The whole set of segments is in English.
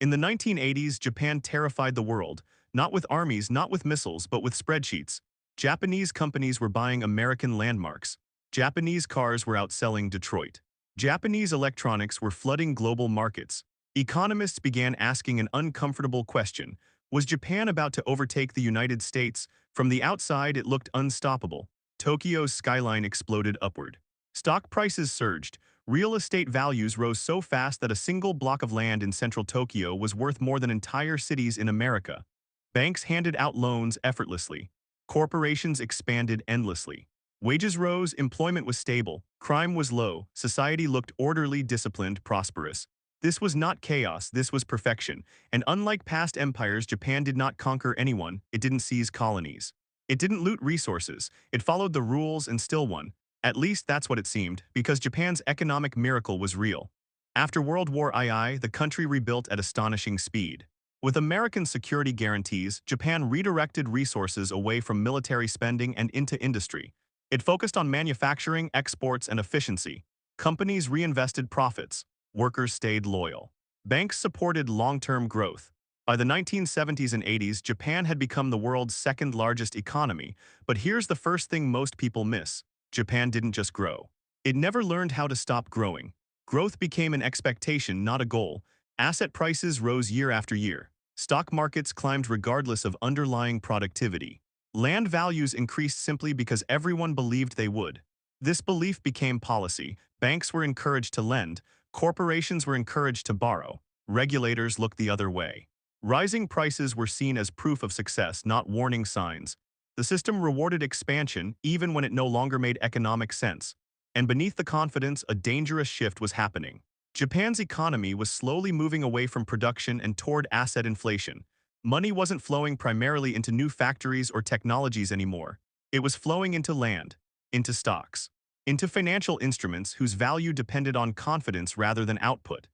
In the 1980s, Japan terrified the world, not with armies, not with missiles, but with spreadsheets. Japanese companies were buying American landmarks. Japanese cars were outselling Detroit. Japanese electronics were flooding global markets. Economists began asking an uncomfortable question. Was Japan about to overtake the United States? From the outside, it looked unstoppable. Tokyo's skyline exploded upward. Stock prices surged. Real estate values rose so fast that a single block of land in central Tokyo was worth more than entire cities in America. Banks handed out loans effortlessly. Corporations expanded endlessly. Wages rose, employment was stable, crime was low, society looked orderly, disciplined, prosperous. This was not chaos, this was perfection, and unlike past empires, Japan did not conquer anyone, it didn't seize colonies. It didn't loot resources, it followed the rules and still won. At least that's what it seemed, because Japan's economic miracle was real. After World War II, the country rebuilt at astonishing speed. With American security guarantees, Japan redirected resources away from military spending and into industry. It focused on manufacturing, exports, and efficiency. Companies reinvested profits. Workers stayed loyal. Banks supported long-term growth. By the 1970s and 80s, Japan had become the world's second-largest economy, but here's the first thing most people miss. Japan didn't just grow. It never learned how to stop growing. Growth became an expectation, not a goal. Asset prices rose year after year. Stock markets climbed regardless of underlying productivity. Land values increased simply because everyone believed they would. This belief became policy. Banks were encouraged to lend. Corporations were encouraged to borrow. Regulators looked the other way. Rising prices were seen as proof of success, not warning signs. The system rewarded expansion even when it no longer made economic sense. And beneath the confidence, a dangerous shift was happening. Japan's economy was slowly moving away from production and toward asset inflation. Money wasn't flowing primarily into new factories or technologies anymore. It was flowing into land, into stocks, into financial instruments whose value depended on confidence rather than output.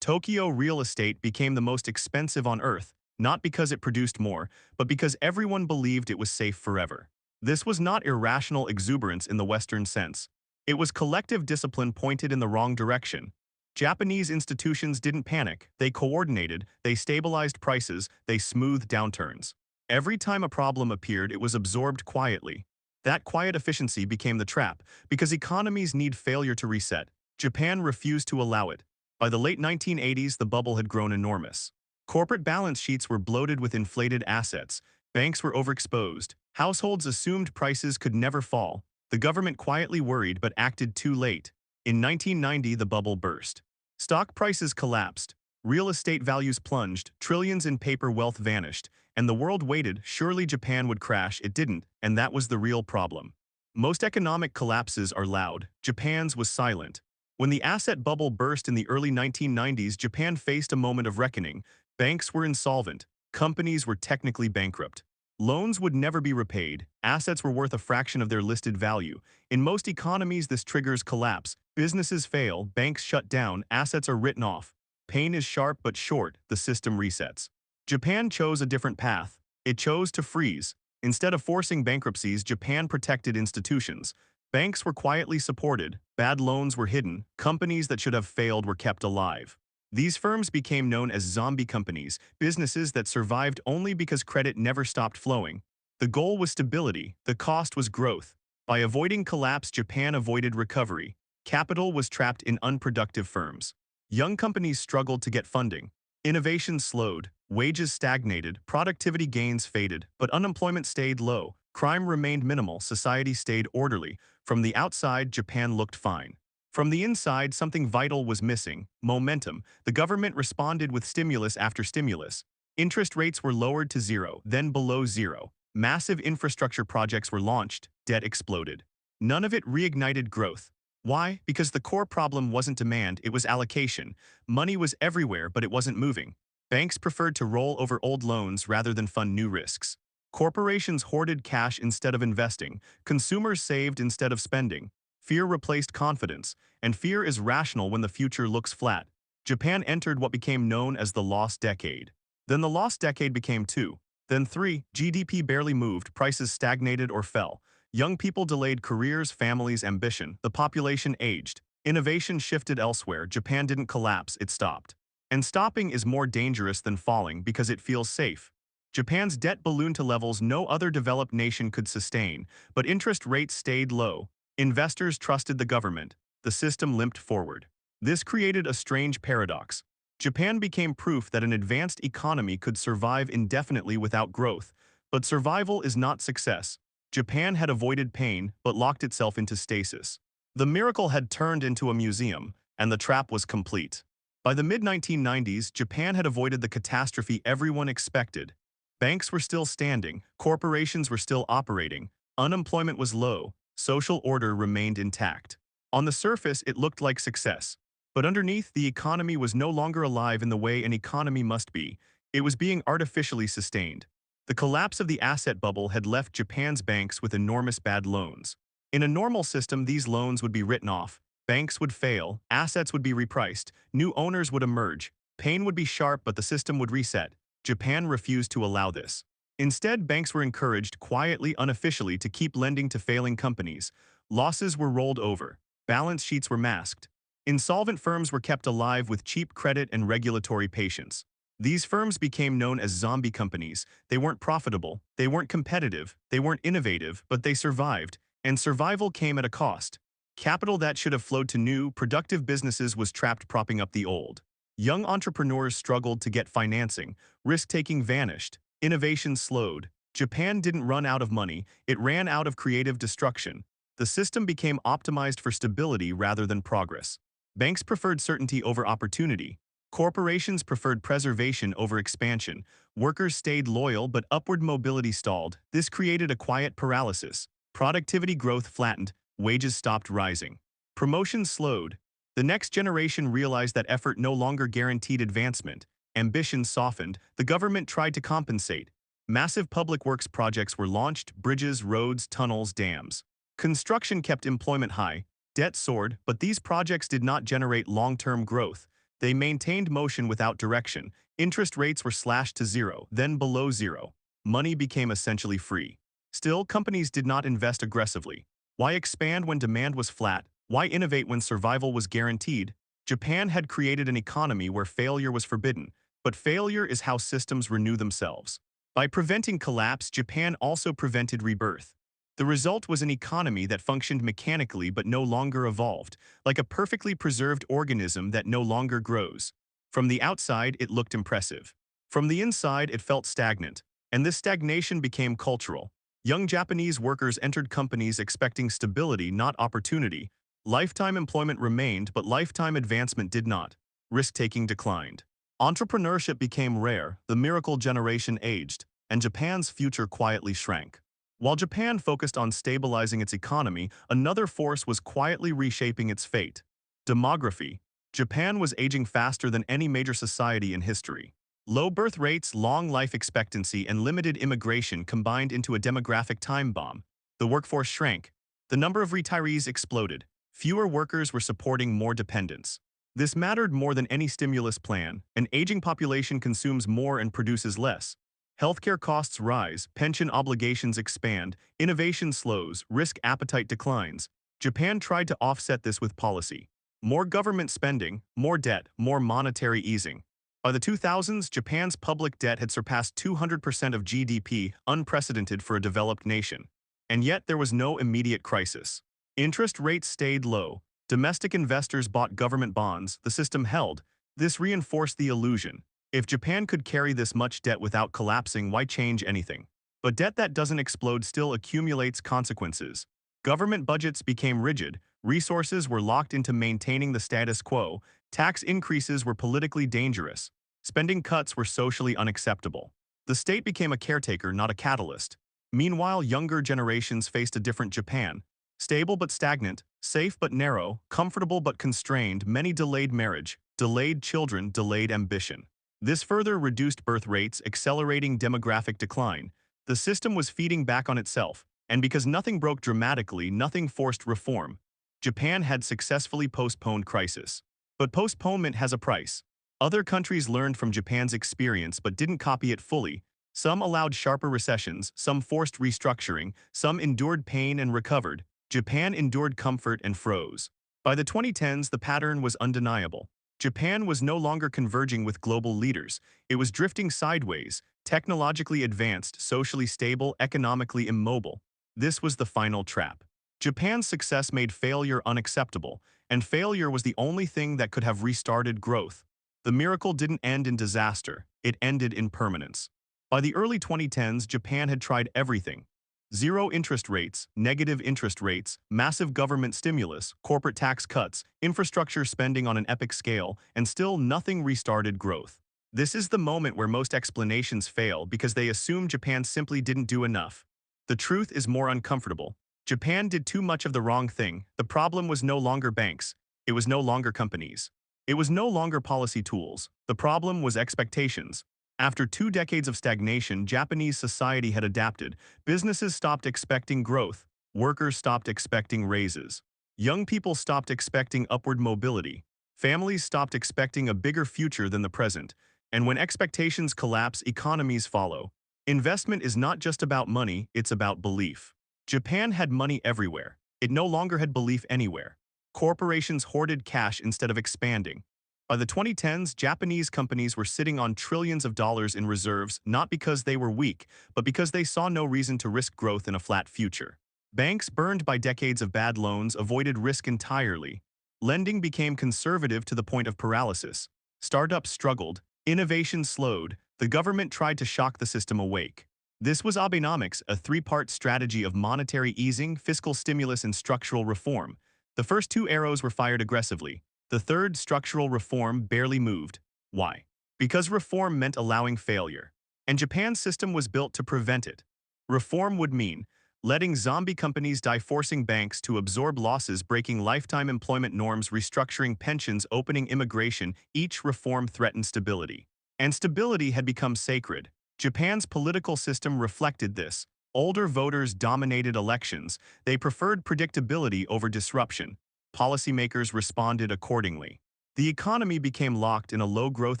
Tokyo real estate became the most expensive on earth, not because it produced more, but because everyone believed it was safe forever. This was not irrational exuberance in the Western sense. It was collective discipline pointed in the wrong direction. Japanese institutions didn't panic, they coordinated, they stabilized prices, they smoothed downturns. Every time a problem appeared, it was absorbed quietly. That quiet efficiency became the trap, because economies need failure to reset. Japan refused to allow it. By the late 1980s, the bubble had grown enormous. Corporate balance sheets were bloated with inflated assets. Banks were overexposed. Households assumed prices could never fall. The government quietly worried but acted too late. In 1990, the bubble burst. Stock prices collapsed. Real estate values plunged. Trillions in paper wealth vanished. And the world waited. Surely Japan would crash. It didn't, and that was the real problem. Most economic collapses are loud. Japan's was silent. When the asset bubble burst in the early 1990s, Japan faced a moment of reckoning. Banks were insolvent. Companies were technically bankrupt. Loans would never be repaid. Assets were worth a fraction of their listed value. In most economies, this triggers collapse. Businesses fail, banks shut down, assets are written off. Pain is sharp but short, the system resets. Japan chose a different path. It chose to freeze. Instead of forcing bankruptcies, Japan protected institutions. Banks were quietly supported, bad loans were hidden, companies that should have failed were kept alive. These firms became known as zombie companies, businesses that survived only because credit never stopped flowing. The goal was stability, the cost was growth. By avoiding collapse, Japan avoided recovery. Capital was trapped in unproductive firms. Young companies struggled to get funding. Innovation slowed, wages stagnated, productivity gains faded, but unemployment stayed low. Crime remained minimal, society stayed orderly. From the outside, Japan looked fine. From the inside, something vital was missing: momentum. The government responded with stimulus after stimulus. Interest rates were lowered to zero, then below zero. Massive infrastructure projects were launched, debt exploded. None of it reignited growth. Why? Because the core problem wasn't demand, it was allocation. Money was everywhere, but it wasn't moving. Banks preferred to roll over old loans rather than fund new risks. Corporations hoarded cash instead of investing. Consumers saved instead of spending. Fear replaced confidence, and fear is rational when the future looks flat. Japan entered what became known as the lost decade. Then the lost decade became two. Then three. GDP barely moved, prices stagnated or fell. Young people delayed careers, families, ambition. The population aged. Innovation shifted elsewhere. Japan didn't collapse, it stopped. And stopping is more dangerous than falling because it feels safe. Japan's debt ballooned to levels no other developed nation could sustain, but interest rates stayed low. Investors trusted the government. The system limped forward. This created a strange paradox. Japan became proof that an advanced economy could survive indefinitely without growth, but survival is not success. Japan had avoided pain but locked itself into stasis. The miracle had turned into a museum, and the trap was complete. By the mid-1990s, Japan had avoided the catastrophe everyone expected. Banks were still standing, corporations were still operating, unemployment was low, social order remained intact. On the surface, it looked like success. But underneath, the economy was no longer alive in the way an economy must be. It was being artificially sustained. The collapse of the asset bubble had left Japan's banks with enormous bad loans. In a normal system, these loans would be written off. Banks would fail, assets would be repriced, new owners would emerge, pain would be sharp but the system would reset. Japan refused to allow this. Instead, banks were encouraged quietly, unofficially, to keep lending to failing companies. Losses were rolled over. Balance sheets were masked. Insolvent firms were kept alive with cheap credit and regulatory patience. These firms became known as zombie companies. They weren't profitable, they weren't competitive, they weren't innovative, but they survived, and survival came at a cost. Capital that should have flowed to new, productive businesses was trapped propping up the old. Young entrepreneurs struggled to get financing, risk-taking vanished, innovation slowed. Japan didn't run out of money, it ran out of creative destruction. The system became optimized for stability rather than progress. Banks preferred certainty over opportunity. Corporations preferred preservation over expansion. Workers stayed loyal but upward mobility stalled. This created a quiet paralysis. Productivity growth flattened, wages stopped rising. Promotions slowed. The next generation realized that effort no longer guaranteed advancement. Ambition softened. The government tried to compensate. Massive public works projects were launched: bridges, roads, tunnels, dams. Construction kept employment high. Debt soared, but these projects did not generate long-term growth. They maintained motion without direction. Interest rates were slashed to zero, then below zero. Money became essentially free. Still, companies did not invest aggressively. Why expand when demand was flat? Why innovate when survival was guaranteed? Japan had created an economy where failure was forbidden, but failure is how systems renew themselves. By preventing collapse, Japan also prevented rebirth. The result was an economy that functioned mechanically but no longer evolved, like a perfectly preserved organism that no longer grows. From the outside, it looked impressive. From the inside, it felt stagnant, and this stagnation became cultural. Young Japanese workers entered companies expecting stability, not opportunity. Lifetime employment remained, but lifetime advancement did not. Risk-taking declined. Entrepreneurship became rare, the miracle generation aged, and Japan's future quietly shrank. While Japan focused on stabilizing its economy, another force was quietly reshaping its fate. Demography. Japan was aging faster than any major society in history. Low birth rates, long life expectancy, and limited immigration combined into a demographic time bomb. The workforce shrank. The number of retirees exploded. Fewer workers were supporting more dependents. This mattered more than any stimulus plan. An aging population consumes more and produces less. Healthcare costs rise, pension obligations expand, innovation slows, risk appetite declines. Japan tried to offset this with policy. More government spending, more debt, more monetary easing. By the 2000s, Japan's public debt had surpassed 200% of GDP, unprecedented for a developed nation. And yet there was no immediate crisis. Interest rates stayed low. Domestic investors bought government bonds. The system held. This reinforced the illusion. If Japan could carry this much debt without collapsing, why change anything? But debt that doesn't explode still accumulates consequences. Government budgets became rigid, resources were locked into maintaining the status quo, tax increases were politically dangerous, spending cuts were socially unacceptable. The state became a caretaker, not a catalyst. Meanwhile, younger generations faced a different Japan. Stable but stagnant, safe but narrow, comfortable but constrained. Many delayed marriage, delayed children, delayed ambition. This further reduced birth rates, accelerating demographic decline. The system was feeding back on itself, and because nothing broke dramatically, nothing forced reform. Japan had successfully postponed crisis. But postponement has a price. Other countries learned from Japan's experience but didn't copy it fully. Some allowed sharper recessions, some forced restructuring, some endured pain and recovered. Japan endured comfort and froze. By the 2010s, the pattern was undeniable. Japan was no longer converging with global leaders. It was drifting sideways, technologically advanced, socially stable, economically immobile. This was the final trap. Japan's success made failure unacceptable, and failure was the only thing that could have restarted growth. The miracle didn't end in disaster, it ended in permanence. By the early 2010s, Japan had tried everything. Zero interest rates, negative interest rates, massive government stimulus, corporate tax cuts, infrastructure spending on an epic scale, and still nothing restarted growth. This is the moment where most explanations fail because they assume Japan simply didn't do enough. The truth is more uncomfortable. Japan did too much of the wrong thing. The problem was no longer banks. It was no longer companies. It was no longer policy tools. The problem was expectations. After 2 decades of stagnation, Japanese society had adapted. Businesses stopped expecting growth. Workers stopped expecting raises. Young people stopped expecting upward mobility. Families stopped expecting a bigger future than the present. And when expectations collapse, economies follow. Investment is not just about money, it's about belief. Japan had money everywhere. It no longer had belief anywhere. Corporations hoarded cash instead of expanding. By the 2010s, Japanese companies were sitting on trillions of dollars in reserves not because they were weak, but because they saw no reason to risk growth in a flat future. Banks, burned by decades of bad loans, avoided risk entirely. Lending became conservative to the point of paralysis. Startups struggled. Innovation slowed. The government tried to shock the system awake. This was Abenomics, a three-part strategy of monetary easing, fiscal stimulus, and structural reform. The first two arrows were fired aggressively. The third, structural reform, barely moved. Why? Because reform meant allowing failure. And Japan's system was built to prevent it. Reform would mean letting zombie companies die, forcing banks to absorb losses, breaking lifetime employment norms, restructuring pensions, opening immigration. Each reform threatened stability. And stability had become sacred. Japan's political system reflected this. Older voters dominated elections. They preferred predictability over disruption. Policymakers responded accordingly. The economy became locked in a low-growth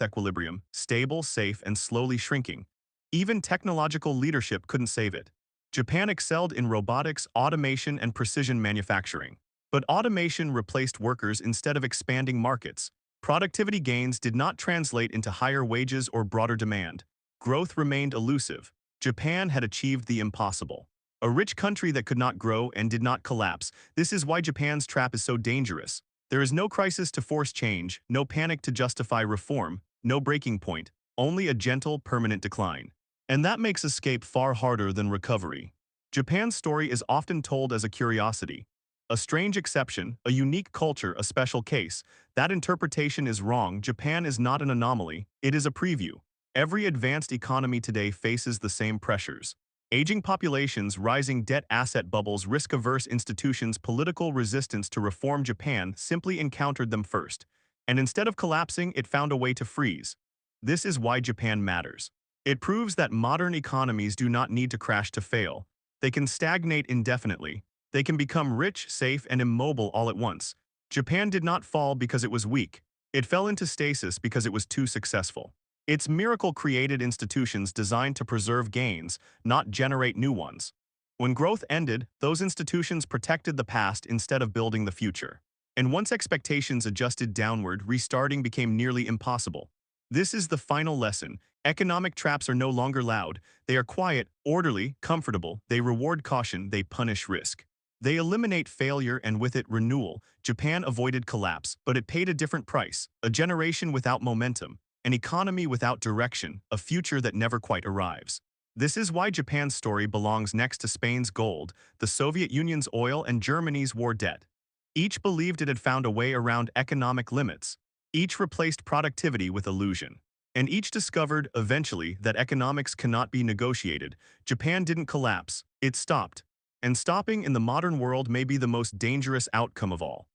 equilibrium, stable, safe, and slowly shrinking. Even technological leadership couldn't save it. Japan excelled in robotics, automation, and precision manufacturing. But automation replaced workers instead of expanding markets. Productivity gains did not translate into higher wages or broader demand. Growth remained elusive. Japan had achieved the impossible. A rich country that could not grow and did not collapse. This is why Japan's trap is so dangerous. There is no crisis to force change, no panic to justify reform, no breaking point, only a gentle, permanent decline. And that makes escape far harder than recovery. Japan's story is often told as a curiosity. A strange exception, a unique culture, a special case. That interpretation is wrong. Japan is not an anomaly, it is a preview. Every advanced economy today faces the same pressures. Aging populations, rising debt, asset bubbles, risk-averse institutions, political resistance to reform. Japan simply encountered them first. And instead of collapsing, it found a way to freeze. This is why Japan matters. It proves that modern economies do not need to crash to fail. They can stagnate indefinitely. They can become rich, safe, and immobile all at once. Japan did not fall because it was weak. It fell into stasis because it was too successful. Its miracle created institutions designed to preserve gains, not generate new ones. When growth ended, those institutions protected the past instead of building the future. And once expectations adjusted downward, restarting became nearly impossible. This is the final lesson. Economic traps are no longer loud. They are quiet, orderly, comfortable. They reward caution, they punish risk. They eliminate failure and with it renewal. Japan avoided collapse, but it paid a different price. A generation without momentum. An economy without direction, a future that never quite arrives. This is why Japan's story belongs next to Spain's gold, the Soviet Union's oil, and Germany's war debt. Each believed it had found a way around economic limits. Each replaced productivity with illusion. And each discovered, eventually, that economics cannot be negotiated. Japan didn't collapse, it stopped. And stopping in the modern world may be the most dangerous outcome of all.